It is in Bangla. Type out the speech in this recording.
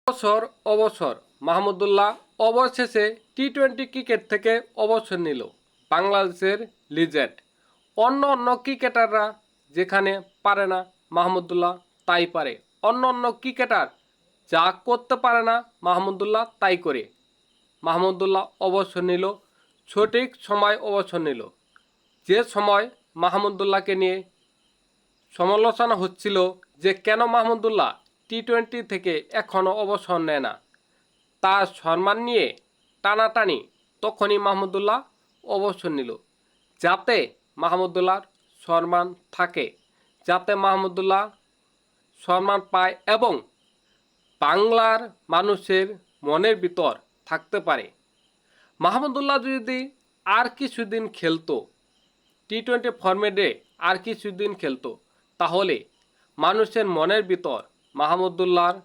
অবসর অবসর মাহমুদুল্লাহ অবশেষে টি-20 ক্রিকেট থেকে অবসর নিল। বাংলাদেশের লিজেন্ড। অন্য অন্য ক্রিকেটাররা যেখানে পারে না, মাহমুদুল্লাহ তাই পারে। অন্য অন্য ক্রিকেটার যা করতে পারে না, মাহমুদুল্লাহ তাই করে। মাহমুদুল্লাহ অবসর নিল, সঠিক সময় অবসর নিল। যে সময় মাহমুদুল্লাহকে নিয়ে সমালোচনা হচ্ছিল যে কেন মাহমুদুল্লাহ টি-20 থেকে এখনও অবসর নেয় না, তার সম্মান নিয়ে টানাটানি, তখনই মাহমুদুল্লাহ অবসর নিল। যাতে মাহমুদুল্লাহর সম্মান থাকে, যাতে মাহমুদুল্লাহ সম্মান পায় এবং বাংলার মানুষের মনের ভিতর থাকতে পারে। মাহমুদুল্লাহ যদি আর কিছুদিন খেলতো, টি-20 ফরম্যাটে আর কিছুদিন খেলতো, তাহলে মানুষের মনের ভিতর মাহমুদুল্লাহর